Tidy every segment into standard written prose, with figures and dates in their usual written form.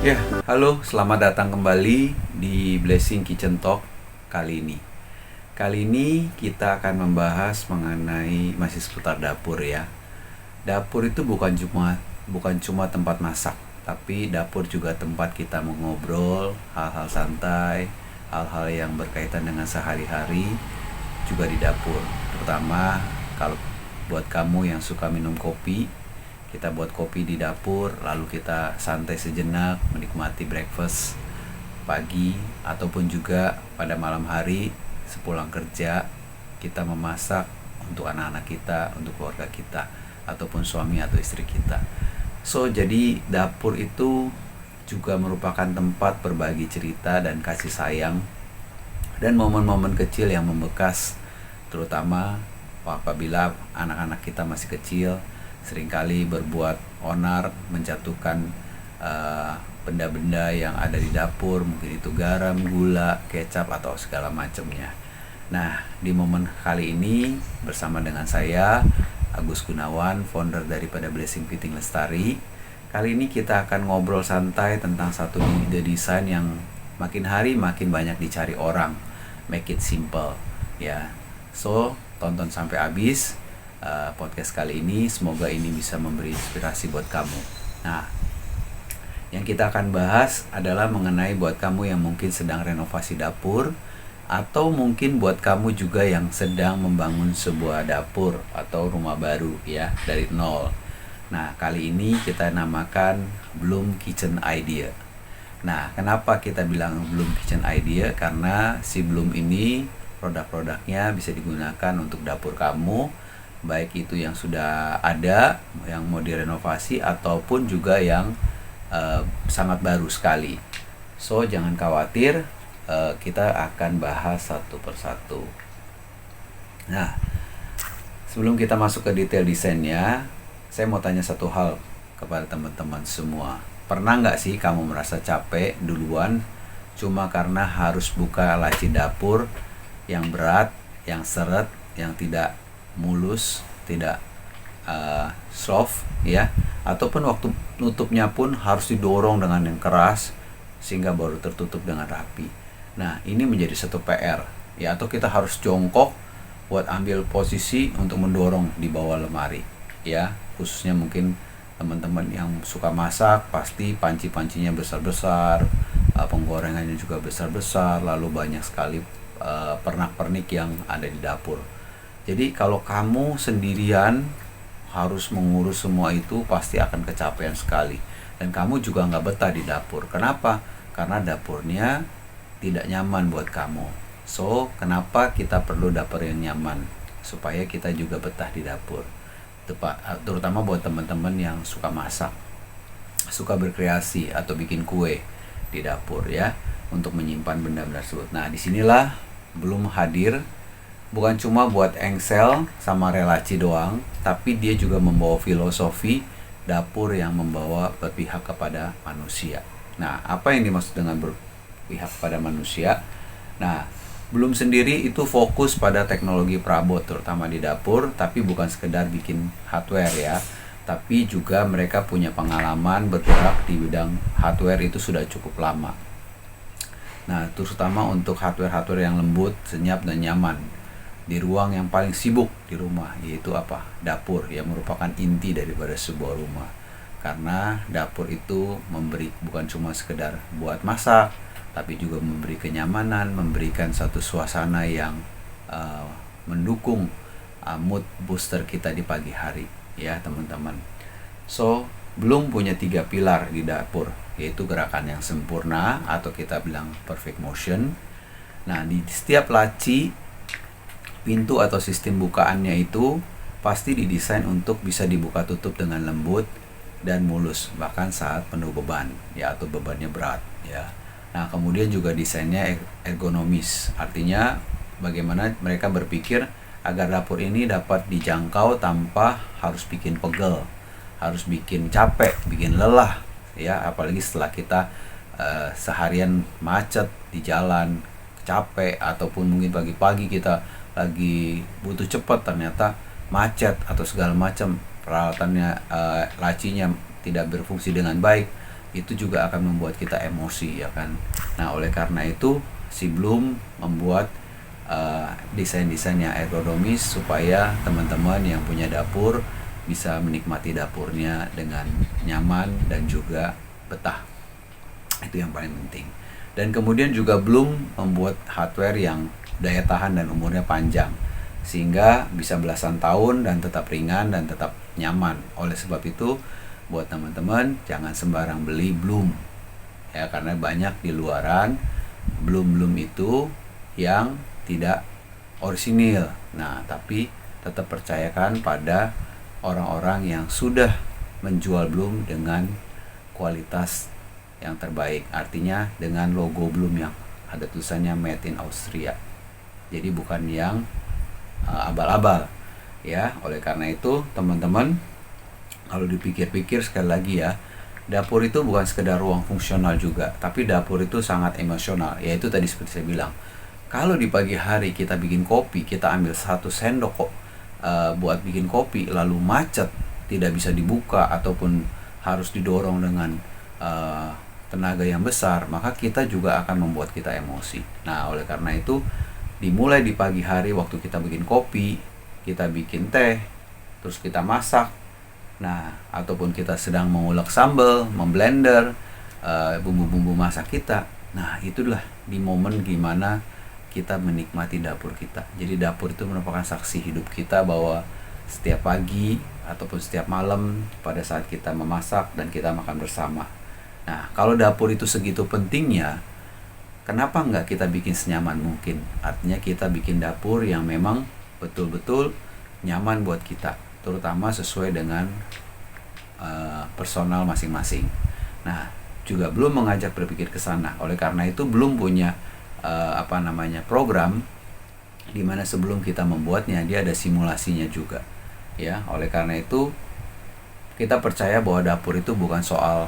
Ya, halo, selamat datang kembali di Blessing Kitchen Talk kali ini. Kali ini kita akan membahas mengenai masih seputar dapur ya. Dapur itu bukan cuma tempat masak, tapi dapur juga tempat kita mengobrol hal-hal santai, hal-hal yang berkaitan dengan sehari-hari juga di dapur. Terutama kalau buat kamu yang suka minum kopi, kita buat kopi di dapur, lalu kita santai sejenak menikmati breakfast pagi, ataupun juga pada malam hari sepulang kerja kita memasak untuk anak-anak kita, untuk keluarga kita, ataupun suami atau istri kita. So, jadi dapur itu juga merupakan tempat berbagi cerita dan kasih sayang dan momen-momen kecil yang membekas, terutama apabila anak-anak kita masih kecil, seringkali berbuat onar, menjatuhkan benda-benda yang ada di dapur, mungkin itu garam, gula, kecap, atau segala macamnya. Nah, di momen kali ini bersama dengan saya, Agus Gunawan, founder daripada Blessing Fitting Lestari. Kali ini kita akan ngobrol santai tentang satu ide desain yang makin hari makin banyak dicari orang. Make it simple, ya. So, tonton sampai habis podcast kali ini, semoga ini bisa memberi inspirasi buat kamu. Nah, yang kita akan bahas adalah mengenai buat kamu yang mungkin sedang renovasi dapur, atau mungkin buat kamu juga yang sedang membangun sebuah dapur atau rumah baru ya, dari nol. Nah, kali ini kita namakan Bloom Kitchen Idea. Nah, kenapa kita bilang Bloom Kitchen Idea? Karena si Bloom ini produk-produknya bisa digunakan untuk dapur kamu, baik itu yang sudah ada, yang mau direnovasi, ataupun juga yang sangat baru sekali. So, jangan khawatir, kita akan bahas satu persatu. Nah, sebelum kita masuk ke detail desainnya, saya mau tanya satu hal kepada teman-teman semua. Pernah nggak sih kamu merasa capek duluan cuma karena harus buka laci dapur yang berat, yang seret, yang tidak mulus, tidak soft ya, ataupun waktu nutupnya pun harus didorong dengan yang keras sehingga baru tertutup dengan rapi. Nah, ini menjadi satu PR ya, atau kita harus jongkok buat ambil posisi untuk mendorong di bawah lemari ya. Khususnya mungkin teman-teman yang suka masak, pasti panci-pancinya besar-besar, penggorengannya juga besar-besar, lalu banyak sekali pernak-pernik yang ada di dapur. Jadi kalau kamu sendirian harus mengurus semua itu, pasti akan kecapean sekali. Dan kamu juga nggak betah di dapur. Kenapa? Karena dapurnya tidak nyaman buat kamu. So, kenapa kita perlu dapur yang nyaman? Supaya kita juga betah di dapur. Terutama buat teman-teman yang suka masak, suka berkreasi, atau bikin kue di dapur ya, untuk menyimpan benda-benda tersebut. Nah, disinilah belum hadir. Bukan cuma buat engsel sama relaci doang, tapi dia juga membawa filosofi dapur yang membawa berpihak kepada manusia. Nah, apa yang dimaksud dengan berpihak kepada manusia? Nah, belum sendiri itu fokus pada teknologi perabot, terutama di dapur, tapi bukan sekedar bikin hardware ya, tapi juga mereka punya pengalaman bergerak di bidang hardware itu sudah cukup lama. Nah, terutama untuk hardware-hardware yang lembut, senyap, dan nyaman di ruang yang paling sibuk di rumah, yaitu apa? Dapur, yang merupakan inti daripada sebuah rumah. Karena dapur itu memberi bukan cuma sekedar buat masak, tapi juga memberi kenyamanan, memberikan satu suasana yang mendukung mood booster kita di pagi hari ya teman-teman. So, belum punya 3 pilar di dapur, yaitu gerakan yang sempurna atau kita bilang perfect motion. Nah, di setiap laci, pintu atau sistem bukaannya itu pasti didesain untuk bisa dibuka tutup dengan lembut dan mulus, bahkan saat penuh beban ya, atau bebannya berat ya. Nah, kemudian juga desainnya ergonomis, artinya bagaimana mereka berpikir agar dapur ini dapat dijangkau tanpa harus bikin pegel, harus bikin capek, bikin lelah ya, apalagi setelah kita seharian macet di jalan, capek, ataupun mungkin pagi-pagi kita lagi butuh cepat, ternyata macet atau segala macam, peralatannya lacinya tidak berfungsi dengan baik. itu juga akan membuat kita emosi, ya kan. Nah, oleh karena itu si Bloom membuat desain-desain yang ergonomis supaya teman-teman yang punya dapur bisa menikmati dapurnya dengan nyaman dan juga betah. Itu yang paling penting. Dan kemudian juga Bloom membuat hardware yang daya tahan dan umurnya panjang, sehingga bisa belasan tahun dan tetap ringan dan tetap nyaman. Oleh sebab itu, buat teman-teman jangan sembarang beli Bloom, ya, karena banyak di luaran Bloom itu yang tidak orisinil. Nah, tapi tetap percayakan pada orang-orang yang sudah menjual Bloom dengan kualitas yang terbaik, artinya dengan logo Bloom yang ada tulisannya Made in Austria. Jadi bukan yang abal-abal, ya. Oleh karena itu, teman-teman, kalau dipikir-pikir sekali lagi ya, dapur itu bukan sekedar ruang fungsional juga, tapi dapur itu sangat emosional. Yaitu tadi seperti saya bilang, kalau di pagi hari kita bikin kopi, kita ambil 1 sendok kok buat bikin kopi, lalu macet, tidak bisa dibuka ataupun harus didorong dengan tenaga yang besar, maka kita juga akan membuat kita emosi. Nah, oleh karena itu, dimulai di pagi hari waktu kita bikin kopi, kita bikin teh, terus kita masak. Nah, ataupun kita sedang mengulek sambal, memblender bumbu-bumbu masak kita. Nah, itulah di momen gimana kita menikmati dapur kita. Jadi dapur itu merupakan saksi hidup kita bahwa setiap pagi ataupun setiap malam pada saat kita memasak dan kita makan bersama. Nah, kalau dapur itu segitu pentingnya, kenapa nggak kita bikin senyaman mungkin? Artinya kita bikin dapur yang memang betul-betul nyaman buat kita, terutama sesuai dengan personal masing-masing. Nah, juga belum mengajak berpikir ke sana. Oleh karena itu belum punya program di mana sebelum kita membuatnya dia ada simulasinya juga. Ya, oleh karena itu kita percaya bahwa dapur itu bukan soal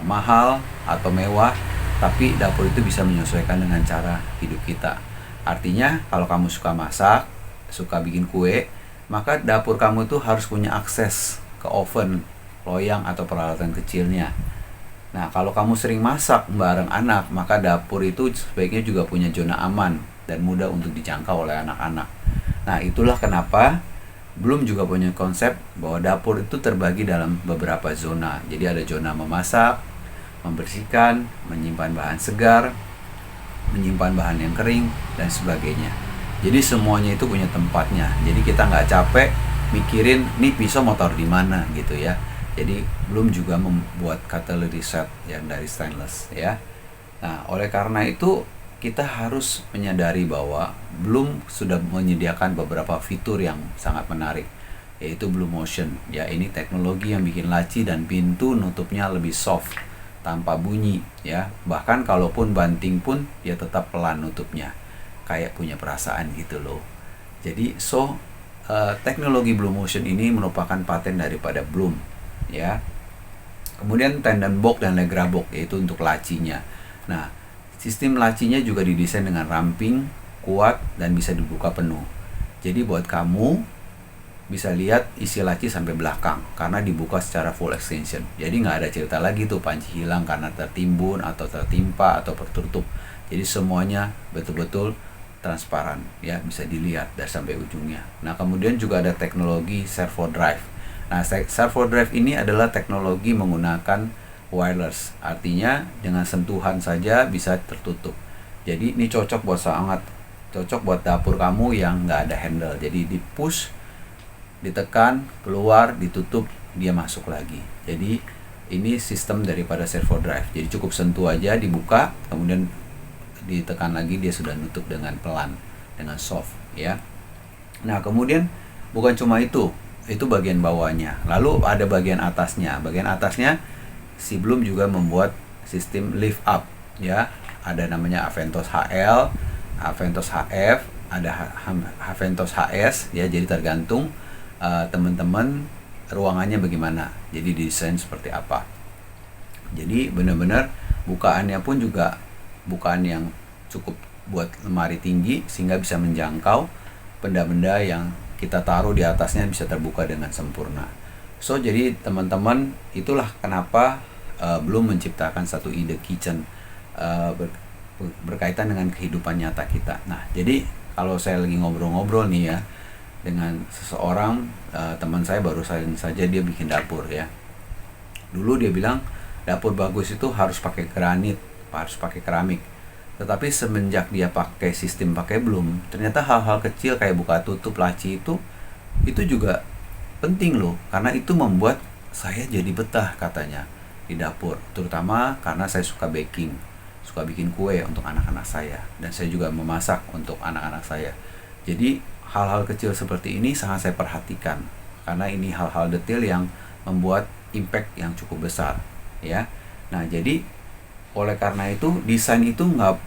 mahal atau mewah, tapi dapur itu bisa menyesuaikan dengan cara hidup kita. Artinya kalau kamu suka masak, suka bikin kue, maka dapur kamu tuh harus punya akses ke oven, loyang atau peralatan kecilnya. Nah, kalau kamu sering masak bareng anak, maka dapur itu sebaiknya juga punya zona aman dan mudah untuk dijangkau oleh anak-anak. Nah, itulah kenapa Bloom juga punya konsep bahwa dapur itu terbagi dalam beberapa zona. Jadi ada zona memasak, membersihkan, menyimpan bahan segar, menyimpan bahan yang kering, dan sebagainya. Jadi semuanya itu punya tempatnya. Jadi kita nggak capek mikirin nih pisau mau taruh di mana gitu ya. Jadi Bloom juga membuat cutlery set yang dari stainless ya. Nah, oleh karena itu kita harus menyadari bahwa Bloom sudah menyediakan beberapa fitur yang sangat menarik, yaitu Bloom Motion. Ya, ini teknologi yang bikin laci dan pintu nutupnya lebih soft tanpa bunyi ya. Bahkan kalaupun banting pun dia tetap pelan nutupnya, kayak punya perasaan gitu loh. Jadi teknologi Bloom Motion ini merupakan paten daripada Bloom ya. Kemudian tendon box dan leg box, yaitu untuk lacinya. Nah, sistem lacinya juga didesain dengan ramping, kuat, dan bisa dibuka penuh. Jadi buat kamu bisa lihat isi laci sampai belakang karena dibuka secara full extension. Jadi nggak ada cerita lagi tuh panci hilang karena tertimbun atau tertimpa atau tertutup. Jadi semuanya betul-betul transparan ya, bisa dilihat dari sampai ujungnya. Nah, kemudian juga ada teknologi servo drive. Nah, servo drive ini adalah teknologi menggunakan wireless, artinya dengan sentuhan saja bisa tertutup. Jadi ini cocok buat dapur kamu yang nggak ada handle. Jadi di push, ditekan, keluar, ditutup, dia masuk lagi. Jadi ini sistem daripada servo drive. Jadi cukup sentuh aja, dibuka, kemudian ditekan lagi, dia sudah nutup dengan pelan, dengan soft ya. Nah, kemudian bukan cuma itu bagian bawahnya. Lalu ada bagian atasnya. Bagian atasnya si Bloom juga membuat sistem lift up ya. Ada namanya Aventos HL, Aventos HF, ada Aventos HS ya. Jadi tergantung teman-teman ruangannya bagaimana. Jadi desain seperti apa. Jadi benar-benar bukaannya pun juga bukaan yang cukup buat lemari tinggi sehingga bisa menjangkau benda-benda yang kita taruh di atasnya bisa terbuka dengan sempurna. Jadi teman-teman, itulah kenapa belum menciptakan satu ide kitchen berkaitan dengan kehidupan nyata kita. Nah, jadi kalau saya lagi ngobrol-ngobrol nih ya dengan seseorang, teman saya baru saja dia bikin dapur ya. Dulu dia bilang dapur bagus itu harus pakai granit, harus pakai keramik. Tetapi semenjak dia pakai sistem pakai bloom, ternyata hal-hal kecil kayak buka tutup laci itu juga penting loh, karena itu membuat saya jadi betah katanya di dapur, terutama karena saya suka baking, suka bikin kue untuk anak-anak saya, dan saya juga memasak untuk anak-anak saya. Jadi hal-hal kecil seperti ini sangat saya perhatikan, karena ini hal-hal detail yang membuat impact yang cukup besar ya. Nah, jadi oleh karena itu desain itu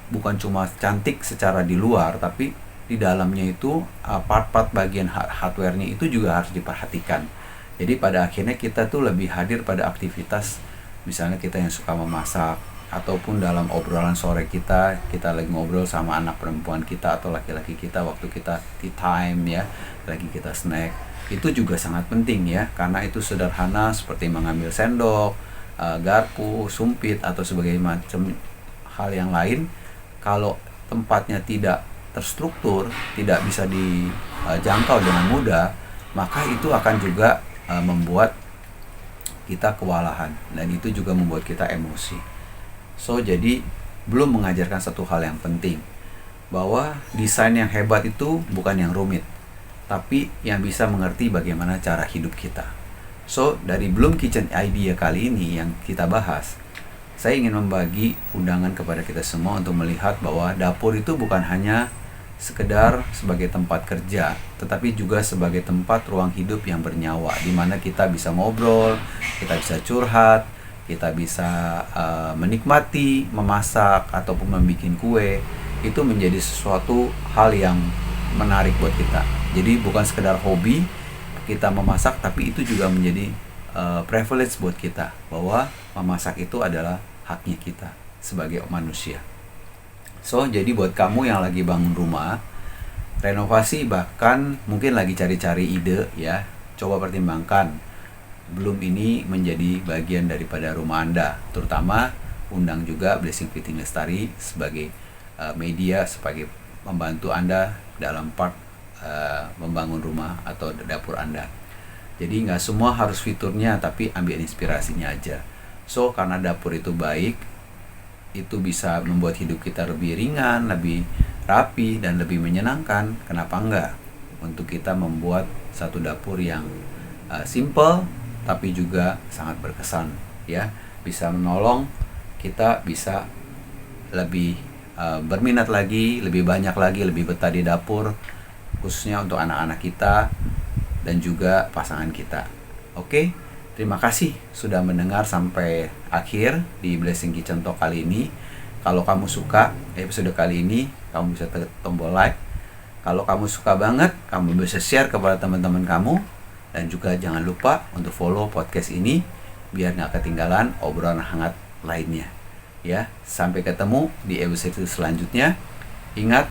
bukan cuma cantik secara di luar, tapi di dalamnya itu part-part bagian hardware-nya itu juga harus diperhatikan. Jadi pada akhirnya kita tuh lebih hadir pada aktivitas, misalnya kita yang suka memasak, ataupun dalam obrolan sore kita lagi ngobrol sama anak perempuan kita atau laki-laki kita waktu kita tea time ya, lagi kita snack. Itu juga sangat penting ya, karena itu sederhana seperti mengambil sendok, garpu, sumpit atau sebagai macam hal yang lain. Kalau tempatnya tidak terstruktur, tidak bisa dijangkau dengan mudah, maka itu akan juga membuat kita kewalahan, dan itu juga membuat kita emosi. So, jadi belum mengajarkan satu hal yang penting, bahwa desain yang hebat itu bukan yang rumit, tapi yang bisa mengerti bagaimana cara hidup kita. So, dari Bloom Kitchen Idea kali ini yang kita bahas, saya ingin membagi undangan kepada kita semua untuk melihat bahwa dapur itu bukan hanya sekedar sebagai tempat kerja, tetapi juga sebagai tempat ruang hidup yang bernyawa, di mana kita bisa ngobrol, kita bisa curhat, kita bisa menikmati, memasak, ataupun membuat kue. Itu menjadi sesuatu hal yang menarik buat kita. Jadi bukan sekedar hobi kita memasak, tapi itu juga menjadi privilege buat kita, bahwa memasak itu adalah haknya kita sebagai manusia. So, jadi buat kamu yang lagi bangun rumah, renovasi, bahkan mungkin lagi cari-cari ide ya, coba pertimbangkan Bloom ini menjadi bagian daripada rumah Anda, terutama undang juga Blessing Fitting Lestari sebagai media, sebagai membantu Anda dalam part membangun rumah atau dapur Anda. Jadi nggak semua harus fiturnya, tapi ambil inspirasinya aja. So, karena dapur itu baik, itu bisa membuat hidup kita lebih ringan, lebih rapi, dan lebih menyenangkan. Kenapa enggak untuk kita membuat satu dapur yang simple tapi juga sangat berkesan ya, bisa menolong kita bisa lebih berminat lagi, lebih banyak lagi, lebih betah di dapur, khususnya untuk anak-anak kita dan juga pasangan kita. Oke, terima kasih sudah mendengar sampai akhir di Blessing Kitchen Talk kali ini. Kalau kamu suka episode kali ini, kamu bisa tekan tombol like. Kalau kamu suka banget, kamu bisa share kepada teman-teman kamu. Dan juga jangan lupa untuk follow podcast ini biar gak ketinggalan obrolan hangat lainnya. Ya, sampai ketemu di episode selanjutnya. Ingat,